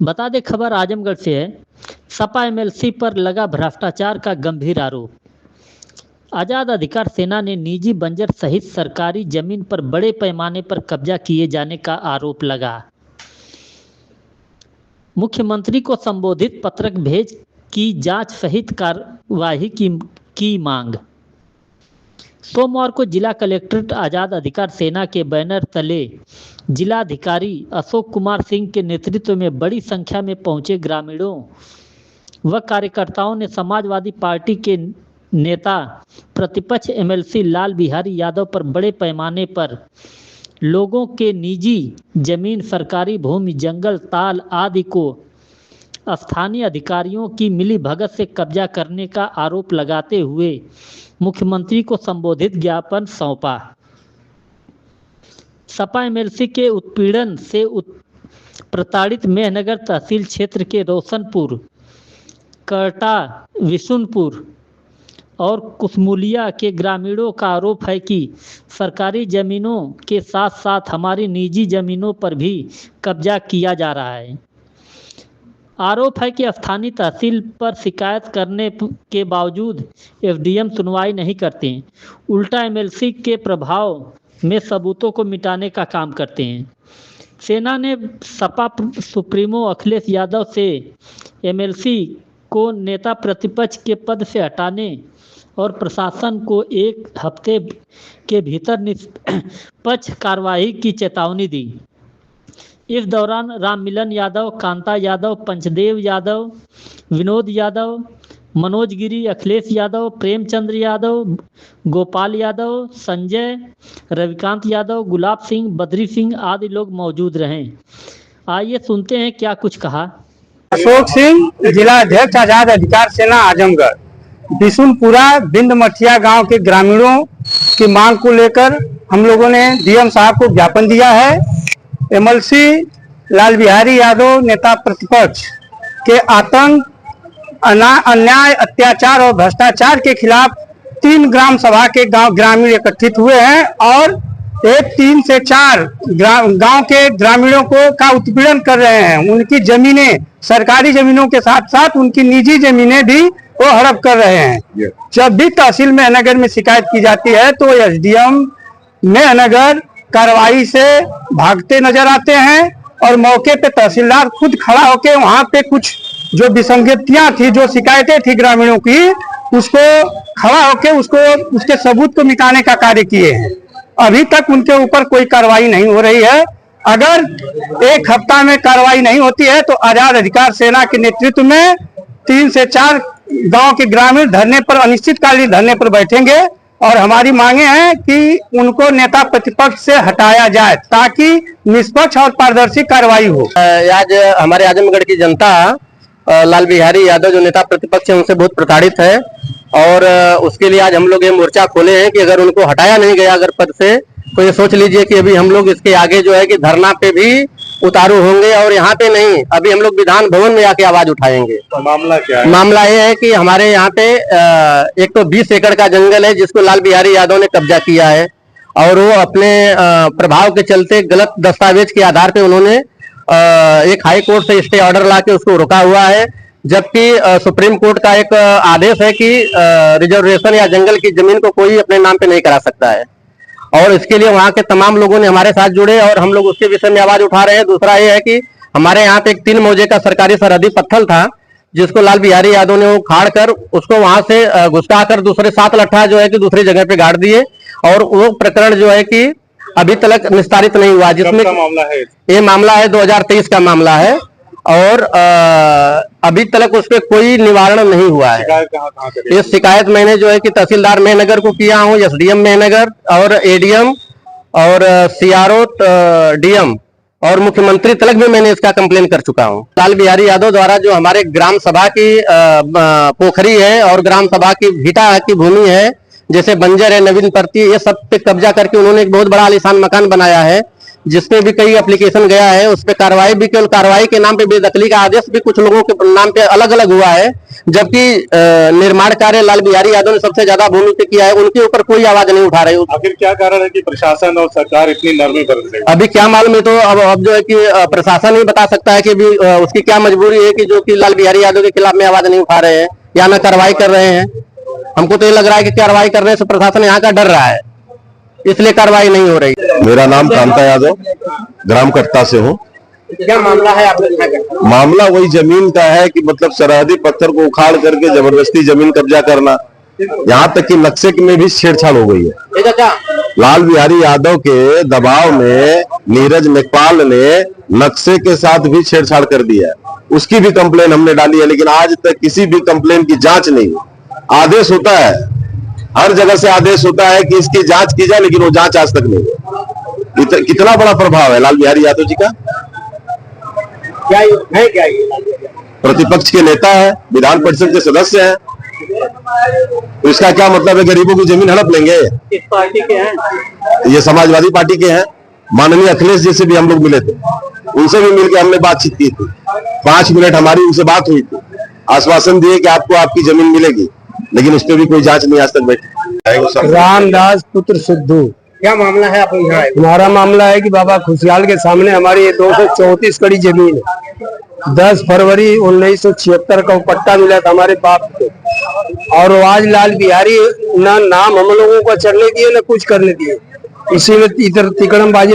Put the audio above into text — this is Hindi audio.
बता दें खबर आजमगढ़ से है। सपा एमएलसी पर लगा भ्रष्टाचार का गंभीर आरोप। आज़ाद अधिकार सेना ने निजी बंजर सहित सरकारी जमीन पर बड़े पैमाने पर कब्जा किए जाने का आरोप लगा। मुख्यमंत्री को संबोधित पत्रक भेज की जांच सहित कार्यवाही की मांग। सोमवार को जिला कलेक्ट्रेट आज़ाद अधिकार सेना के बैनर तले जिलाधिकारी अशोक कुमार सिंह के नेतृत्व में बड़ी संख्या में पहुंचे ग्रामीणों व कार्यकर्ताओं ने समाजवादी पार्टी के नेता प्रतिपक्ष एमएलसी लाल बिहारी यादव पर बड़े पैमाने पर लोगों के निजी जमीन, सरकारी भूमि, जंगल, ताल आदि को स्थानीय अधिकारियों की मिलीभगत से कब्जा करने का आरोप लगाते हुए मुख्यमंत्री को संबोधित ज्ञापन सौंपा। सपा एमएलसी के उत्पीड़न से प्रताड़ित मेहनगर तहसील क्षेत्र के रोशनपुर, करटा, विशुनपुर और कुसमुलिया के ग्रामीणों का आरोप है कि सरकारी जमीनों के साथ साथ हमारी निजी जमीनों पर भी कब्जा किया जा रहा है। आरोप है कि स्थानीय तहसील पर शिकायत करने के बावजूद एसडीएम सुनवाई नहीं करते, उल्टा एमएलसी के प्रभाव में सबूतों को मिटाने का काम करते हैं। सेना ने सपा सुप्रीमो अखिलेश यादव से एमएलसी को नेता प्रतिपक्ष के पद से हटाने और प्रशासन को 1 हफ्ते के भीतर निष्पक्ष कार्रवाई की चेतावनी दी। इस दौरान राममिलन यादव, कांता यादव, पंचदेव यादव, विनोद यादव, मनोज गिरी, अखिलेश यादव, प्रेमचंद्र यादव, गोपाल यादव, संजय, रविकांत यादव, गुलाब सिंह, बद्री सिंह आदि लोग मौजूद रहे। आइए सुनते हैं क्या कुछ कहा। अशोक सिंह, जिला अध्यक्ष आजाद अधिकार सेना आजमगढ़। बिशुनपुरा बिंद मठिया गांव के ग्रामीणों की मांग को लेकर हम लोगों ने डीएम साहब को ज्ञापन दिया है। एमएलसी लाल बिहारी यादव नेता प्रतिपक्ष के आतंक, अन्याय, अत्याचार और भ्रष्टाचार के खिलाफ 3 ग्राम सभा के ग्रामीण एकत्रित हुए हैं और 3 से 4 गांव के ग्रामीणों का उत्पीड़न कर रहे हैं। उनकी जमीनें, सरकारी जमीनों के साथ साथ उनकी निजी जमीनें भी वो हड़प कर रहे हैं। जब भी तहसील मेहनगर में शिकायत की जाती है तो एसडीएम मेहनगर कार्रवाई से भागते नजर आते हैं और मौके पे तहसीलदार खुद खड़ा होकर वहां पे कुछ जो विसंगतियां थी, जो शिकायतें थी ग्रामीणों की, उसको खड़ा होकर उसके सबूत को मिटाने का कार्य किए हैं। अभी तक उनके ऊपर कोई कार्रवाई नहीं हो रही है। अगर 1 हफ्ता में कार्रवाई नहीं होती है तो आजाद अधिकार सेना के नेतृत्व में 3 से 4 गांव के ग्रामीण धरने पर, अनिश्चितकालीन धरने पर बैठेंगे और हमारी मांगे हैं कि उनको नेता प्रतिपक्ष से हटाया जाए ताकि निष्पक्ष और पारदर्शी कार्रवाई हो। आज हमारे आजमगढ़ की जनता लाल बिहारी यादव जो नेता प्रतिपक्ष है उनसे बहुत प्रताड़ित है और उसके लिए आज हम लोग ये मोर्चा खोले हैं कि अगर उनको हटाया नहीं गया अगर पद से, तो ये सोच लीजिए कि अभी हम लोग इसके आगे जो है कि धरना पे भी उतारू होंगे और यहाँ पे नहीं, अभी हम लोग विधान भवन में आके आवाज उठाएंगे। तो मामला क्या है? मामला ये है कि हमारे यहाँ पे एक तो 20 एकड़ का जंगल है जिसको लाल बिहारी यादव ने कब्जा किया है और वो अपने प्रभाव के चलते गलत दस्तावेज के आधार पे उन्होंने एक हाई कोर्ट से स्टे ऑर्डर ला के उसको रोका हुआ है, जबकि सुप्रीम कोर्ट का एक आदेश है कि रिजर्वेशन या जंगल की जमीन को कोई अपने नाम पे नहीं करा सकता है और इसके लिए वहां के तमाम लोगों ने हमारे साथ जुड़े और हम लोग उसके विषय में आवाज उठा रहे हैं। दूसरा ये है कि हमारे यहाँ पे एक 3 मौजे का सरकारी सरहदी पत्थर था जिसको लाल बिहारी यादव ने वो खाड़ कर उसको वहां से घुसका कर दूसरे 7 लट्ठा जो है कि दूसरी जगह पे गाड़ दिए और वो प्रकरण जो है कि अभी तक निस्तारित नहीं हुआ, जिसमें मामला है ये मामला है 2023 का मामला है और अभी तक उस पर कोई निवारण नहीं हुआ है। इस शिकायत मैंने जो है कि तहसीलदार मेहनगर को किया हूँ, एसडीएम मेहनगर और एडीएम और सीआरओ डीएम और मुख्यमंत्री तक भी मैंने इसका कंप्लेन कर चुका हूँ। लाल बिहारी यादव द्वारा जो हमारे ग्राम सभा की पोखरी है और ग्राम सभा की भीटा की भूमि है, जैसे बंजर है, नवीन परती, ये सब पे कब्जा करके उन्होंने एक बहुत बड़ा आलीशान मकान बनाया है जिसपे भी कई एप्लीकेशन गया है, उस पर कार्रवाई भी, केवल कार्रवाई के नाम पे बेदखली का आदेश भी कुछ लोगों के नाम पे अलग अलग हुआ है, जबकि निर्माण कार्य लाल बिहारी यादव ने सबसे ज्यादा भूमि पे किया है, उनके ऊपर कोई आवाज नहीं उठा रही। आखिर क्या कारण है कि प्रशासन और सरकार इतनी नरमी बरत रही है? अभी क्या मालूम है, तो अब जो है कि प्रशासन ही बता सकता है कि भी उसकी क्या मजबूरी है कि जो कि लाल बिहारी यादव के खिलाफ में आवाज नहीं उठा रहे हैं या न कार्रवाई कर रहे हैं। हमको तो ये लग रहा है कि कार्रवाई करने से प्रशासन यहाँ का डर रहा है, इसलिए कार्रवाई नहीं हो रही। मेरा नाम कांता यादव, ग्राम कट्टा से हूँ। क्या मामला है आपका? मामला वही जमीन का है कि मतलब सरहदी पत्थर को उखाड़ करके जबरदस्ती जमीन कब्जा करना, यहाँ तक कि नक्शे में भी छेड़छाड़ हो गई है। लाल बिहारी यादव के दबाव में नीरज नेकपाल ने नक्शे के साथ भी छेड़छाड़ कर दिया है, उसकी भी कंप्लेन हमने डाली है, लेकिन आज तक किसी भी कंप्लेन की जांच नहीं हुई। आदेश होता है, हर जगह से आदेश होता है कि इसकी जांच की जाए, लेकिन वो जांच आज तक नहीं हुई। कितना बड़ा प्रभाव है लाल बिहारी यादव जी का। क्या है क्या ये? प्रतिपक्ष के नेता है, विधान परिषद के सदस्य हैं, तो इसका क्या मतलब है गरीबों की जमीन हड़प लेंगे? किस पार्टी के हैं? ये समाजवादी पार्टी के हैं। माननीय अखिलेश जी से भी हम लोग मिले थे, उनसे भी मिलकर हमने बातचीत की थी। 5 मिनट हमारी उनसे बात हुई थी, आश्वासन दिए कि आपको आपकी जमीन मिलेगी, लेकिन उस पर भी कोई जांच नहीं आज तक बैठी। रामदास पुत्र सिद्धू। क्या मामला है आप यहाँ? हमारा मामला है कि बाबा खुशहाल के सामने हमारी ये 234 कड़ी जमीन है। 10 फरवरी 1976 का पट्टा मिला था हमारे बाप को, और आज लाल बिहारी ना नाम हम लोगों को चढ़ने दिए ना कुछ करने दिए, इसी में इधर तिकड़मबाजी